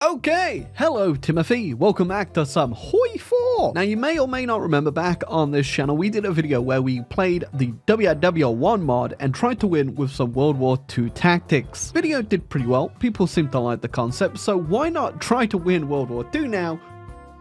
Okay, hello Timothy, welcome back to some Hoi 4. Now you may or may not remember back on this channel we did a video where we played the WW1 mod and tried to win with some World War II tactics. Video did pretty well, people seem to like the concept, so why not try to win World War II now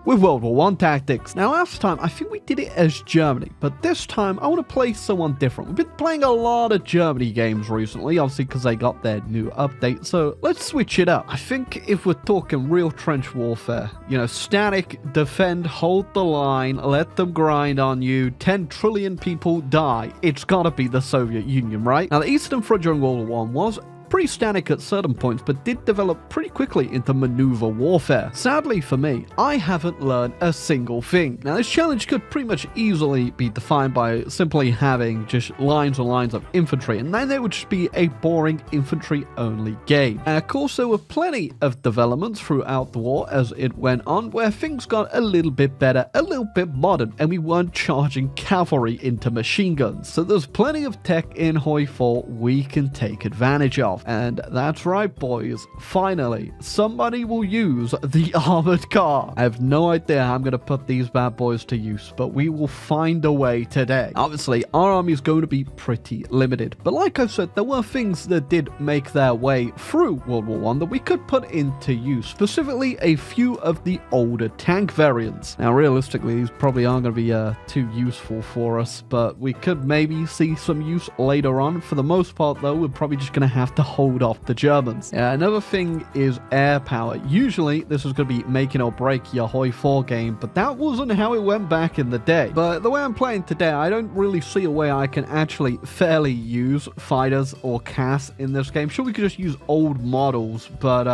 with World War I tactics. Now last time I think we did it as Germany, but this time I want to play someone different. We've been playing a lot of Germany games recently, obviously because they got their new update, so let's switch it up. I think if we're talking real trench warfare, static, defend, hold the line, let them grind on you, 10 trillion people die, it's gotta be the Soviet Union, right? Now the Eastern Front during World War I was pretty static at certain points, but did develop pretty quickly into maneuver warfare. Sadly for me, I haven't learned a single thing. Now this challenge could pretty much easily be defined by simply having just lines and lines of infantry, and then it would just be a boring infantry only game. Of course there were plenty of developments throughout the war as it went on where things got a little bit better, a little bit modern, and we weren't charging cavalry into machine guns. So there's plenty of tech in Hoi 4 we can take advantage of. And that's right, boys. Finally, somebody will use the armored car. I have no idea how I'm going to put these bad boys to use, but we will find a way today. Obviously, our army is going to be pretty limited. But like I said, there were things that did make their way through World War I that we could put into use. Specifically, a few of the older tank variants. Now, realistically, these probably aren't going to be too useful for us, but we could maybe see some use later on. For the most part, though, we're probably just going to have to hold off the Germans. Another thing is air power. Usually this is going to be make or break your Hoi 4 game, but that wasn't how it went back in the day. But the way I'm playing today, I don't really see a way I can actually fairly use fighters or CAS in this game. Sure, we could just use old models, but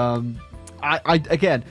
again,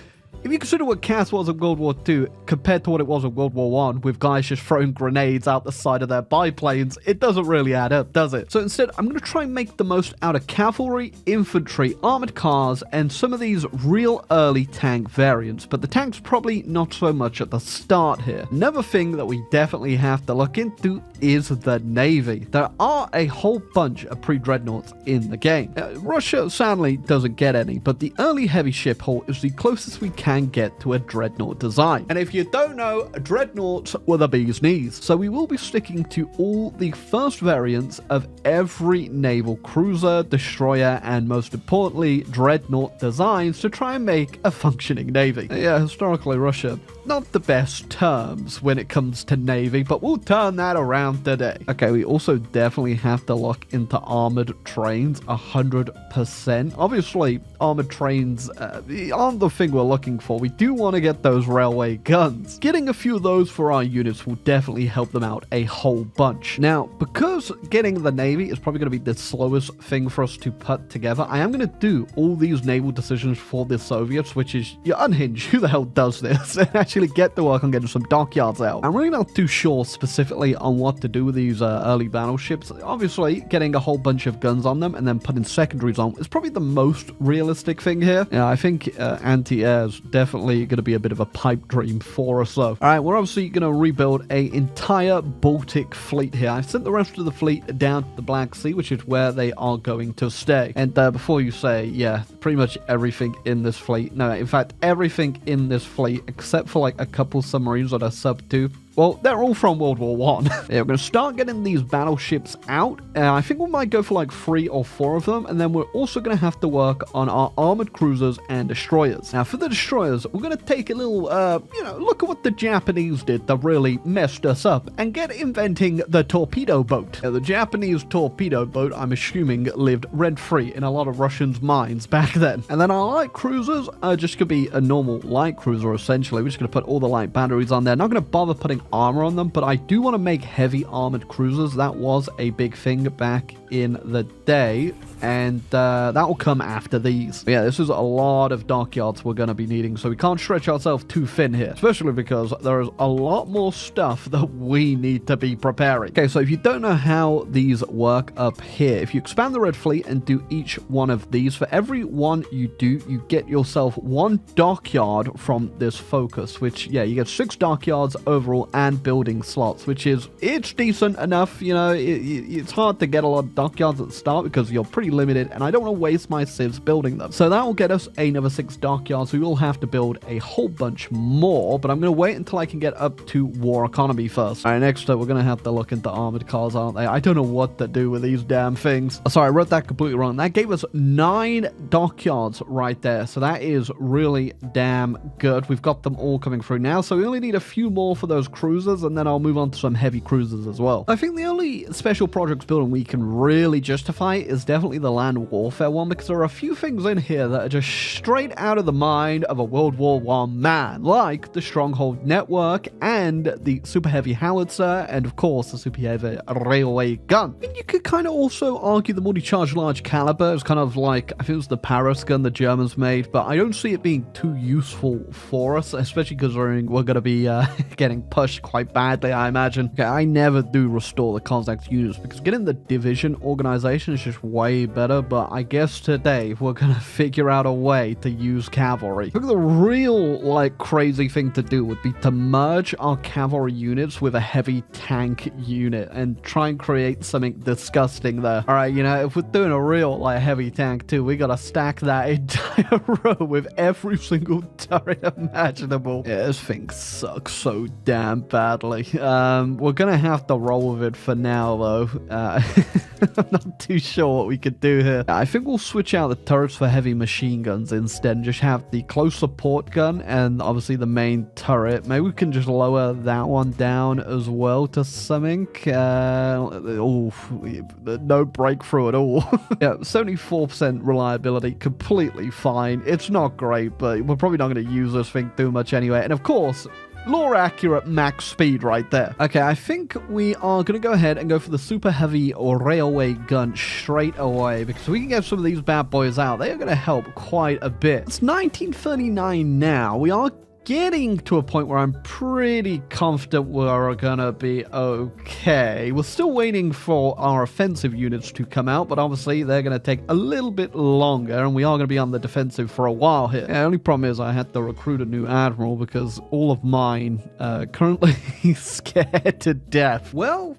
if you consider what CAS was in World War II compared to what it was in World War I, with guys just throwing grenades out the side of their biplanes, it doesn't really add up, does it? So instead, I'm going to try and make the most out of cavalry, infantry, armored cars, and some of these real early tank variants, but the tanks probably not so much at the start here. Another thing that we definitely have to look into is the Navy. There are a whole bunch of pre-dreadnoughts in the game. Russia sadly doesn't get any, but the early heavy ship hull is the closest we can get to a dreadnought design. And if you don't know, dreadnoughts were the bee's knees. So we will be sticking to all the first variants of every naval cruiser, destroyer, and most importantly, dreadnought designs to try and make a functioning navy. Yeah, historically Russia, not the best terms when it comes to navy, but we'll turn that around today. Okay, we also definitely have to look into armored trains 100%. Obviously, armored trains aren't the thing we're looking for. We do want to get those railway guns. Getting a few of those for our units will definitely help them out a whole bunch. Now, because getting the Navy is probably going to be the slowest thing for us to put together, I am going to do all these naval decisions for the Soviets, which is, you're unhinged. Who the hell does this? And actually get to work on getting some dockyards out. I'm really not too sure specifically on what to do with these early battleships. Obviously, getting a whole bunch of guns on them and then putting secondaries on is probably the most realistic thing here. Yeah, I think anti-air's definitely going to be a bit of a pipe dream for us though. Alright, we're obviously going to rebuild an entire Baltic fleet here. I've sent the rest of the fleet down to the Black Sea, which is where they are going to stay. And before you say, yeah, pretty much everything in this fleet, no, in fact, everything in this fleet, except for like a couple submarines that are sub 2, well, they're all from World War I. Yeah, we're going to start getting these battleships out. I think we might go for like 3 or 4 of them. And then we're also going to have to work on our armored cruisers and destroyers. Now, for the destroyers, we're going to take a little, look at what the Japanese did that really messed us up and get inventing the torpedo boat. Now, the Japanese torpedo boat, I'm assuming, lived rent-free in a lot of Russians' minds back then. And then our light cruisers are just going to be a normal light cruiser, essentially. We're just going to put all the light batteries on there. Not going to bother putting armor on them, but I do want to make heavy armored cruisers. That was a big thing back in the day, and that will come after these. But yeah, this is a lot of dockyards we're going to be needing, so we can't stretch ourselves too thin here, especially because there is a lot more stuff that we need to be preparing. Okay, so if you don't know how these work up here, if you expand the Red Fleet and do each one of these, for every one you do, you get yourself 1 dockyard from this focus, which, yeah, you get 6 dockyards overall and building slots, which is, it's decent enough. It's hard to get a lot of dockyards at the start because you're pretty limited, and I don't want to waste my civs building them. So that will get us another 6 dockyards. We will have to build a whole bunch more, but I'm going to wait until I can get up to war economy first. All right, next up, we're going to have to look into armored cars, aren't they? I don't know what to do with these damn things. Sorry, I wrote that completely wrong. That gave us 9 dockyards right there, so that is really damn good. We've got them all coming through now, so we only need a few more for those cruisers, and then I'll move on to some heavy cruisers as well. I think the only special projects building we can really justify is definitely the land warfare one, because there are a few things in here that are just straight out of the mind of a World War I man, like the stronghold network and the super heavy howitzer, and of course the super heavy railway gun. And you could kind of also argue the multi-charge large caliber is kind of like, I think it was the Paris gun the Germans made, but I don't see it being too useful for us, especially because we're going to be getting pushed quite badly, I imagine. Okay, I never do restore the contact units because getting the division organization is just way better, but I guess today we're going to figure out a way to use cavalry. I think the real, like, crazy thing to do would be to merge our cavalry units with a heavy tank unit and try and create something disgusting there. All right, you know, if we're doing a real, like, heavy tank too, we got to stack that entire row with every single turret imaginable. Yeah, this thing sucks so damn badly. We're gonna have to roll with it for now, though. I'm not too sure what we could do here. I think we'll switch out the turrets for heavy machine guns instead and just have the close support gun and obviously the main turret. Maybe we can just lower that one down as well to something. No breakthrough at all. Yeah, 74% reliability, completely fine. It's not great, but we're probably not going to use this thing too much anyway. And of course, lore accurate max speed right there. Okay, I think we are going to go ahead and go for the super heavy or railway gun straight away because we can get some of these bad boys out. They are going to help quite a bit. It's 1939 now. We are getting to a point where I'm pretty confident we're gonna be okay. We're still waiting for our offensive units to come out, but obviously they're gonna take a little bit longer, and we are gonna be on the defensive for a while here. The only problem is I had to recruit a new admiral because all of mine currently scared to death. Well,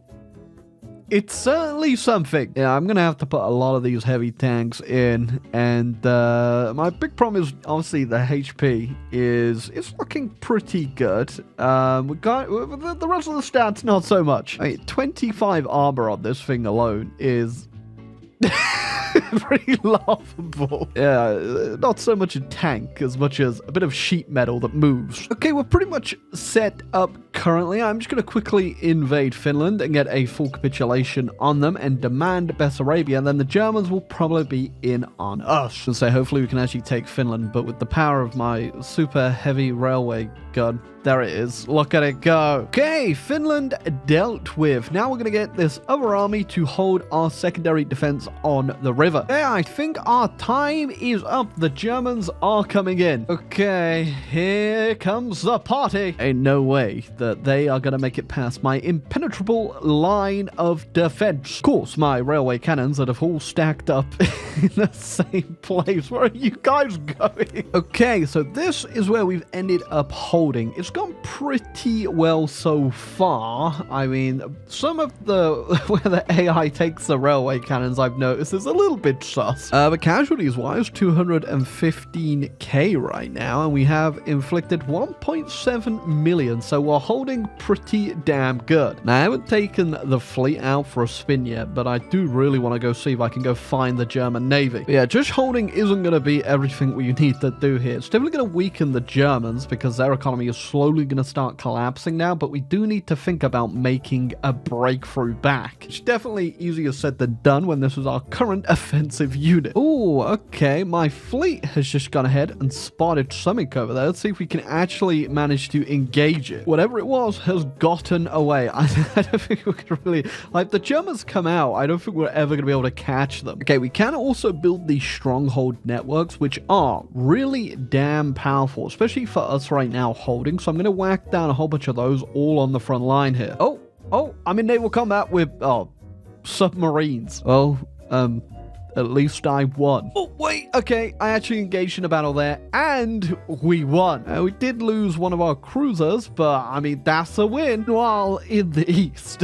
it's certainly something. Yeah, I'm going to have to put a lot of these heavy tanks in, and my big problem is obviously the HP it's looking pretty good. We got the rest of the stats, not so much. I mean, 25 armor on this thing alone is pretty laughable. Yeah, not so much a tank as much as a bit of sheet metal that moves. Okay, we're pretty much set up currently. I'm just going to quickly invade Finland and get a full capitulation on them and demand Bessarabia, and then the Germans will probably be in on us. And so hopefully we can actually take Finland, but with the power of my super heavy railway gun. There it is. Look at it go. Okay, Finland dealt with. Now we're going to get this other army to hold our secondary defense on the river. Yeah, I think our time is up. The Germans are coming in. Okay, here comes the party. Ain't no way that they are going to make it past my impenetrable line of defense. Of course, my railway cannons that have all stacked up in the same place. Where are you guys going? Okay, so this is where we've ended up holding. It's gone pretty well so far. I mean, some of the where the AI takes the railway cannons I've noticed is a little bit sus. But casualties wise, 215k right now, and we have inflicted 1.7 million, so we're holding pretty damn good. Now I haven't taken the fleet out for a spin yet, but I do really want to go see if I can go find the German Navy. But yeah, just holding isn't going to be everything we need to do here. It's definitely going to weaken the Germans because their economy is slowly going to start collapsing now, but we do need to think about making a breakthrough back. It's definitely easier said than done when this is our current offensive unit. Oh, okay. My fleet has just gone ahead and spotted something over there. Let's see if we can actually manage to engage it. Whatever it was has gotten away. I don't think we can really... Like, the Germans come out, I don't think we're ever going to be able to catch them. Okay, we can also build these stronghold networks, which are really damn powerful, especially for us right now holding. So I'm going to whack down a whole bunch of those all on the front line here. Oh, I'm in naval combat with, submarines. Oh, At least I won. Oh, wait. Okay, I actually engaged in a battle there, and we won. We did lose one of our cruisers, but, I mean, that's a win. While in the east,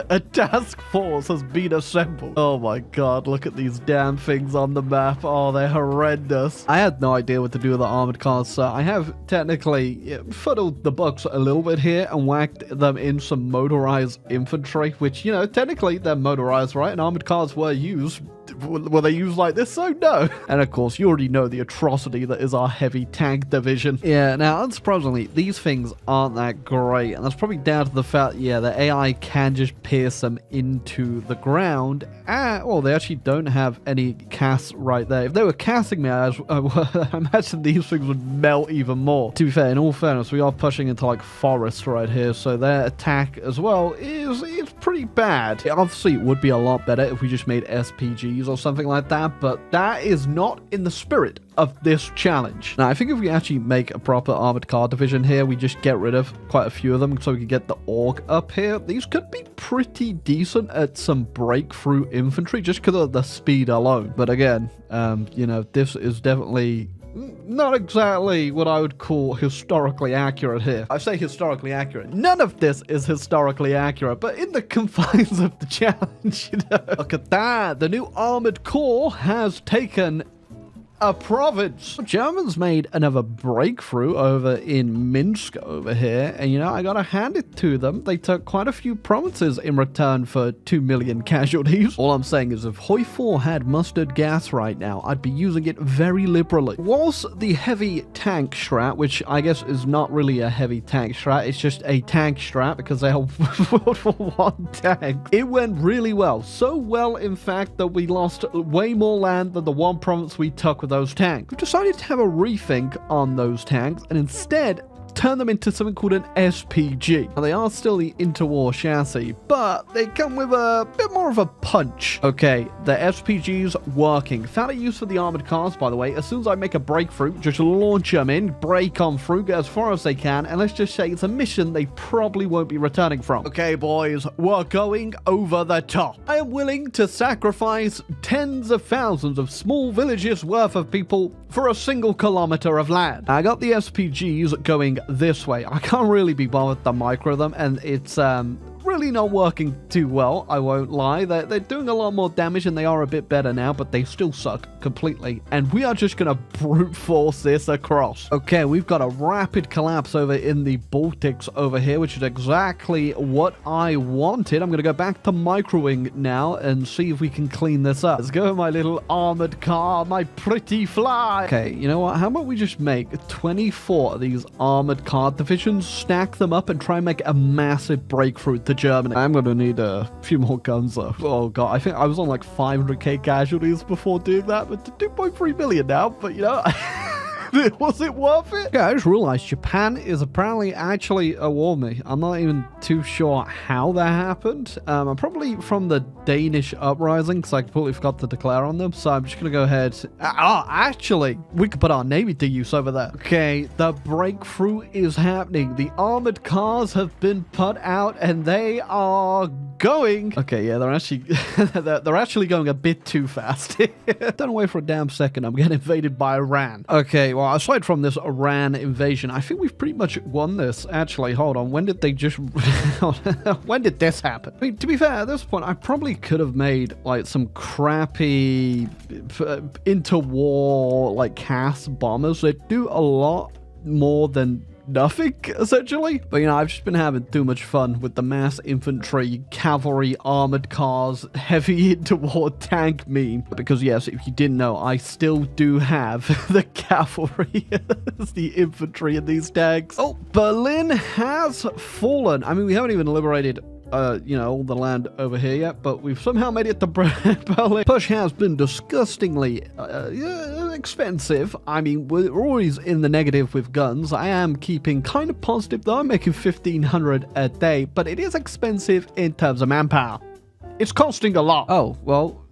a task force has been assembled. Oh, my God. Look at these damn things on the map. Oh, they're horrendous. I had no idea what to do with the armored cars, so I have technically fuddled the books a little bit here and whacked them in some motorized infantry, which, you know, technically they're motorized, right? And armored cars were used. Were they used like this? So no. And of course, you already know the atrocity that is our heavy tank division. Yeah, now, unsurprisingly, these things aren't that great. And that's probably down to the fact, yeah, the AI can just pierce them into the ground. Well, they actually don't have any casts right there. If they were casting me, I imagine these things would melt even more. To be fair, in all fairness, we are pushing into like forests right here. So their attack as well is pretty bad. Obviously, it would be a lot better if we just made SPGs or something like that, but that is not in the spirit of this challenge. Now, I think if we actually make a proper armored car division here, we just get rid of quite a few of them so we can get the AUG up here. These could be pretty decent at some breakthrough infantry just because of the speed alone. But again, you know, this is definitely not exactly what I would call historically accurate here. I say historically accurate. None of this is historically accurate, but in the confines of the challenge, you know. Look at that. The new armored core has taken a province. Germans made another breakthrough over in Minsk over here, and you know, I gotta hand it to them. They took quite a few provinces in return for 2 million casualties. All I'm saying is if Hoi 4 had mustard gas right now, I'd be using it very liberally. Was the heavy tank strat, which I guess is not really a heavy tank strat, it's just a tank strat because they have World War I tank. It went really well. So well, in fact, that we lost way more land than the one province we took with those tanks. We've decided to have a rethink on those tanks and instead turn them into something called an SPG. Now, they are still the interwar chassis, but they come with a bit more of a punch. Okay, the SPG's working. Found a use for the armored cars, by the way. As soon as I make a breakthrough, just launch them in, break on through, get as far as they can, and let's just say it's a mission they probably won't be returning from. Okay, boys, we're going over the top. I am willing to sacrifice tens of thousands of small villages worth of people for a single kilometer of land. I got the SPGs going this way. I can't really be bothered to micro them, and it's really not working too well, I won't lie. They're doing a lot more damage and they are a bit better now, but they still suck completely. And we are just gonna brute force this across. Okay, we've got a rapid collapse over in the Baltics over here, which is exactly what I wanted. I'm gonna go back to microing now and see if we can clean this up. Let's go, my little armored car, my pretty fly. Okay, you know what? How about we just make 24 of these armored car divisions, stack them up, and try and make a massive breakthrough to Germany. I'm gonna need a few more guns though. Oh god, I think I was on like 500k casualties before doing that, but to 2.3 million now, but you know, was it worth it? Yeah, I just realized Japan is apparently actually a war me. I'm not even too sure how that happened. I'm probably from the Danish uprising because I completely forgot to declare on them, so I'm just gonna go ahead. Actually, we could put our navy to use over there. Okay, the breakthrough is happening. The armored cars have been put out and they are going. Okay, yeah, they're actually they're actually going a bit too fast. Don't wait for a damn second. I'm getting invaded by Iran. Okay, well, aside from this Iran invasion, I think we've pretty much won this. Actually, hold on. When did they just... when did this happen? I mean, to be fair, at this point, I probably could have made, like, some crappy interwar, like, CAS bombers that do a lot more than nothing, essentially. But, you know, I've just been having too much fun with the mass infantry, cavalry, armored cars, heavy interwar tank meme. Because, yes, if you didn't know, I still do have the cavalry as the infantry in these tanks. Oh, Berlin has fallen. I mean, we haven't even liberated you know, all the land over here yet, but we've somehow made it to Berlin. Push has been disgustingly expensive. I mean, we're always in the negative with guns. I am keeping kind of positive though. I'm making 1,500 a day, but it is expensive in terms of manpower. It's costing a lot. Oh, well,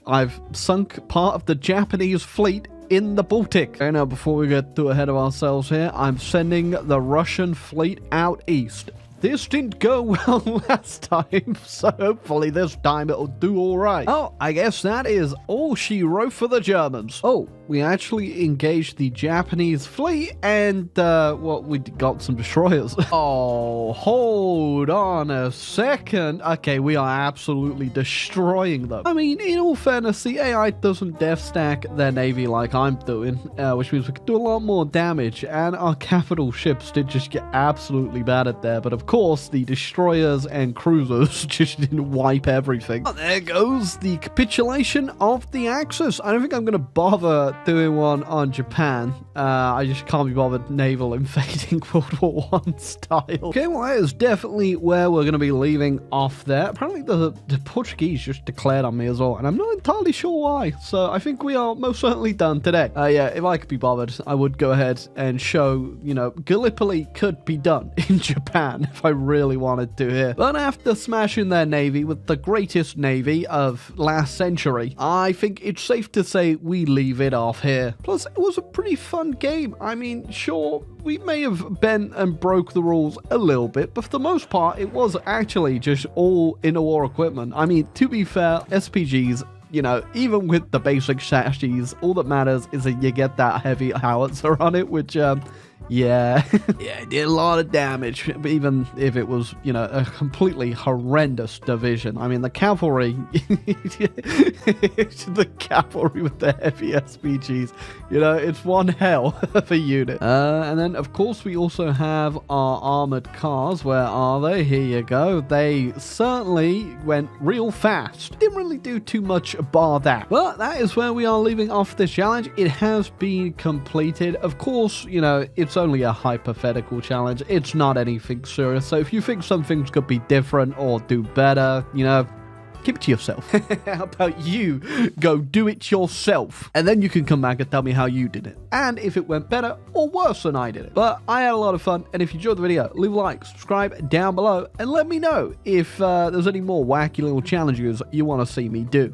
I've sunk part of the Japanese fleet in the Baltic. Okay, now before we get too ahead of ourselves here, I'm sending the Russian fleet out east. this didn't go well last time, so hopefully this time it'll do all right. Oh, I guess that is all she wrote for the Germans. Oh, we actually engaged the Japanese fleet, and, well, we got some destroyers. Oh, hold on a second. Okay, we are absolutely destroying them. I mean, in all fairness, the AI doesn't death stack their navy like I'm doing, which means we can do a lot more damage, and our capital ships did just get absolutely bad at there, but of course, the destroyers and cruisers just didn't wipe everything. Oh, there goes the capitulation of the Axis. I don't think I'm going to bother doing one on Japan. I just can't be bothered naval invading World War I style. Okay, well, that is definitely where we're going to be leaving off there. Apparently, the Portuguese just declared on me as well, and I'm not entirely sure why. So I think we are most certainly done today. Yeah, if I could be bothered, I would go ahead and show, you know, Gallipoli could be done in Japan if I really wanted to here. But after smashing their navy with the greatest navy of last century, I think it's safe to say we leave it off here. Plus, it was a pretty fun game. I mean, sure, we may have bent and broke the rules a little bit, but for the most part, it was actually just all inter-war equipment. I mean, to be fair, SPGs, you know, even with the basic chassis, all that matters is that you get that heavy howitzer on it, which, yeah, it did a lot of damage, even if it was, you know, a completely horrendous division. I mean, the cavalry, the cavalry with the heavy SPGs, you know, it's one hell of a unit. And then, of course, we also have our armored cars. Where are they? Here you go. They certainly went real fast. Didn't really do too much bar that. But that is where we are leaving off this challenge. It has been completed. Of course, you know, it's only a hypothetical challenge. It's not anything serious. So if you think some things could be different or do better, you know, keep it to yourself. How about you go do it yourself? And then you can come back and tell me how you did it. And if it went better or worse than I did it. But I had a lot of fun. And if you enjoyed the video, leave a like, subscribe down below, and let me know if there's any more wacky little challenges you want to see me do.